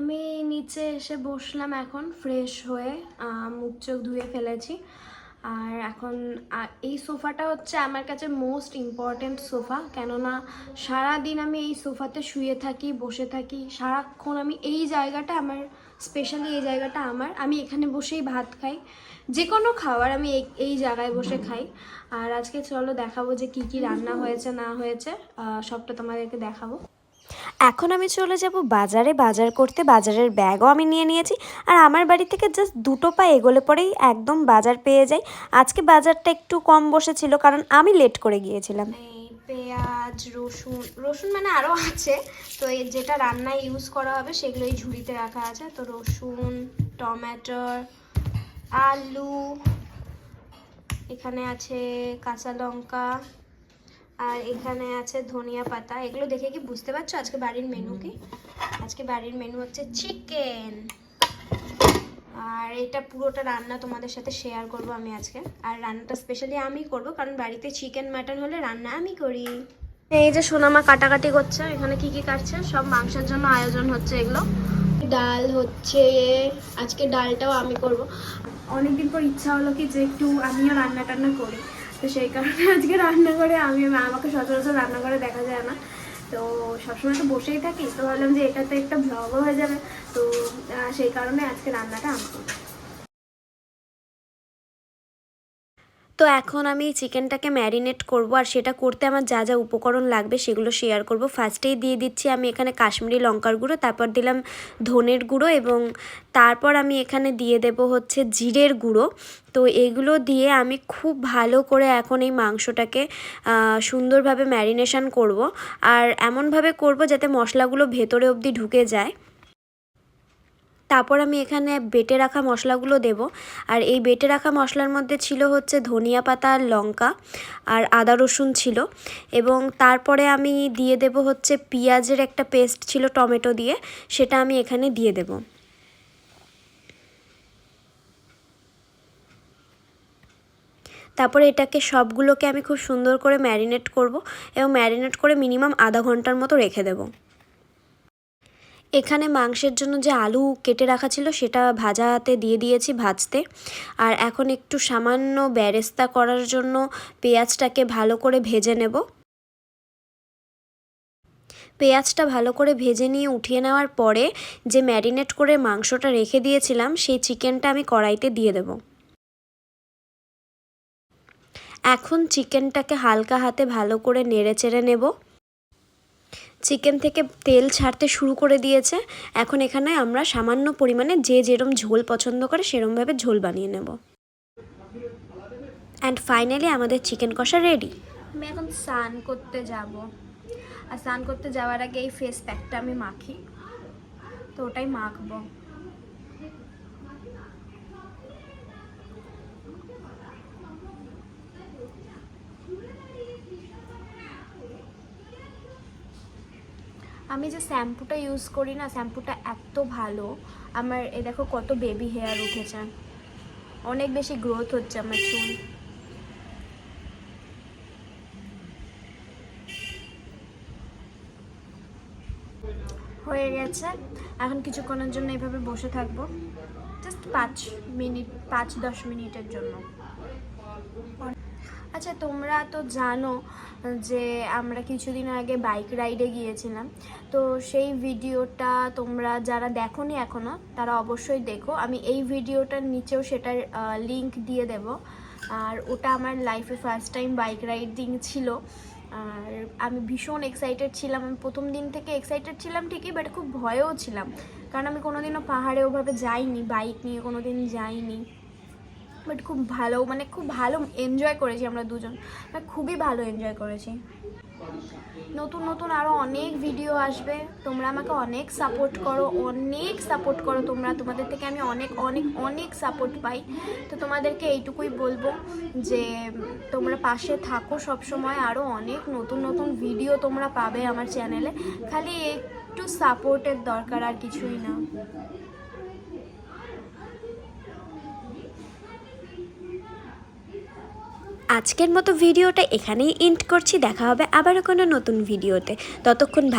আমি নিচে এসে বসলাম এখন ফ্রেশ হয়ে, মুখ চোখ ধুয়ে ফেলেছি। আর এখন এই সোফাটা হচ্ছে আমার কাছে মোস্ট ইম্পর্ট্যান্ট সোফা, কেননা সারাদিন আমি এই সোফাতে শুয়ে থাকি, বসে থাকি সারাক্ষণ। আমি এই জায়গাটা আমার, স্পেশালি এই জায়গাটা আমার, আমি এখানে বসেই ভাত খাই, যে কোনো খাবার আমি এই জায়গায় বসে খাই। আর আজকে চলো দেখাবো যে কি কি রান্না হয়েছে না হয়েছে, সবটা তোমাদেরকে দেখাবো। এখন আমি চলে যাব বাজারে বাজার করতে। বাজারের ব্যাগও আমি নিয়ে নিয়েছি। আর আমার বাড়ি থেকে জাস্ট 2 পা এগোলে পরেই একদম বাজার পেয়ে যাই। আজকে বাজারটা একটু কম বসেছিল কারণ আমি লেট করে গিয়েছিলাম। পেঁয়াজ, রসুন মানে আরও আছে, তো এই যেটা রান্নায় ইউজ করা হবে সেগুলো এই ঝুড়িতে রাখা আছে। তো রসুন, টমেটোর, আলু, এখানে আছে কাঁচা লঙ্কা, আর এখানে আছে ধনিয়া পাতা। এগুলো দেখে কি বুঝতে পারছো আজকে বাড়ির মেনু কি? আজকে বাড়ির মেনু হচ্ছে চিকেন। আর এটা পুরোটা রান্না তোমাদের সাথে শেয়ার করব আমি আজকে। আর রান্নাটা স্পেশালি আমি করব, কারণ বাড়িতে চিকেন মাটন হলে রান্না আমি করি। এই যে সোনামা কাটাকাটি করছে, এখানে কি কি কাটছে, সব মাংসের জন্য আয়োজন হচ্ছে এগুলো। ডাল হচ্ছে, আজকে ডালটাও আমি করব। অনেকদিন পর ইচ্ছা হলো কি যে একটু আমিও রান্না টান্না করি, তো সেই কারণে আজকে রান্না করে আমাকে সচরাচর রান্না করে দেখা যায় না, তো সবসময় তো বসেই থাকি, তো ভাবলাম যে এটাতে একটা ব্লগও হয়ে যাবে, তো সেই কারণে আজকে রান্নাটা আমি করি। তো এখন আমি চিকেনটাকে ম্যারিনেট করব, আর সেটা করতে আমার যা যা উপকরণ লাগবে সেগুলো শেয়ার করব। ফার্স্টেই দিয়ে দিচ্ছি আমি এখানে কাশ্মীরি লঙ্কার গুঁড়ো, তারপর দিলাম ধনের গুঁড়ো, এবং তারপর আমি এখানে দিয়ে দেব হচ্ছে জিরের গুঁড়ো। তো এগুলো দিয়ে আমি খুব ভালো করে এখন এই মাংসটাকে সুন্দরভাবে ম্যারিনেশন করব। আর এমনভাবে করব যাতে মশলাগুলো ভেতরে অবধি ঢুকে যায়। তারপর আমি এখানে বেটে রাখা মশলাগুলো দেব। আর এই বেটে রাখা মশলার মধ্যে ছিল হচ্ছে ধনিয়া পাতা আর লঙ্কা, আর আদা রসুন ছিল। এবং তারপরে আমি দিয়ে দেব হচ্ছে পেঁয়াজের একটা পেস্ট ছিল টমেটো দিয়ে, সেটা আমি এখানে দিয়ে দেব। তারপরে এটাকে সবগুলোকে আমি খুব সুন্দর করে ম্যারিনেট করব, এবং ম্যারিনেট করে মিনিমাম আধা ঘন্টার মতো রেখে দেব। এখানে মাংসের জন্য যে আলু কেটে রাখা ছিল সেটা ভাজাতে দিয়ে দিয়েছি ভাজতে। আর এখন একটু সামান্য বেরেস্তা করার জন্য পেঁয়াজটাকে ভালো করে ভেজে নেব। পেঁয়াজটা ভালো করে ভেজে নিয়ে উঠিয়ে নেওয়ার পরে যে ম্যারিনেট করে মাংসটা রেখে দিয়েছিলাম সেই চিকেনটা আমি কড়াইতে দিয়ে দেব। এখন চিকেনটাকে হালকা হাতে ভালো করে নেড়ে চেড়ে নেব। চিকেন থেকে তেল ছাড়তে শুরু করে দিয়েছে। এখন এখানে আমরা সামান্য পরিমাণে যে যেরম ঝোল পছন্দ করে সেরমভাবে ঝোল বানিয়ে নেব। অ্যান্ড ফাইনালি আমাদের চিকেন কষা রেডি। আমি এখন স্নান করতে যাব, আর স্নান করতে যাওয়ার আগে এই ফেস প্যাকটা আমি মাখি, তো ওটাই মাখবো। আমি যে শ্যাম্পুটা ইউজ করি না, শ্যাম্পুটা এত ভালো। আমার এই দেখো কত বেবি হেয়ার উঠেছে, অনেক বেশি গ্রোথ হচ্ছে আমার চুল। হয়ে গেছে, এখন কিছুক্ষণের জন্য এইভাবে বসে থাকবো, জাস্ট 5-10 মিনিটের জন্য। আচ্ছা, তোমরা তো জানো যে আমরা কিছুদিন আগে বাইক রাইডে গিয়েছিলাম, তো সেই ভিডিওটা তোমরা যারা দেখোনি এখনও তারা অবশ্যই দেখো। আমি এই ভিডিওটার নিচেও সেটার লিংক দিয়ে দেব। আর ওটা আমার লাইফে ফার্স্ট টাইম বাইক রাইডিং ছিল, আর আমি ভীষণ এক্সাইটেড ছিলাম। আমি প্রথম দিন থেকে এক্সাইটেড ছিলাম ঠিকই, বাট খুব ভয়েও ছিলাম, কারণ আমি কোনোদিনও পাহাড়ে ওভাবে যাইনি, বাইক নিয়ে কোনোদিন যাইনি। বাট খুব ভালো, মানে খুব ভালো এনজয় করেছি আমরা দুজন, খুবই ভালো এনজয় করেছি। নতুন নতুন আরও অনেক ভিডিও আসবে, তোমরা আমাকে অনেক সাপোর্ট করো তোমরা, তোমাদের থেকে আমি অনেক অনেক অনেক সাপোর্ট পাই। তো তোমাদেরকে এইটুকুই বলবো যে তোমরা পাশে থাকো সব সময়। আরও অনেক নতুন নতুন ভিডিও তোমরা পাবে আমার চ্যানেলে, খালি একটু সাপোর্টের দরকার, আর কিছুই না। আজকের মতো ভিডিওটা এখানেই এন্ড করছি। দেখা হবে আবারও কোনো নতুন ভিডিওতে। ততক্ষণ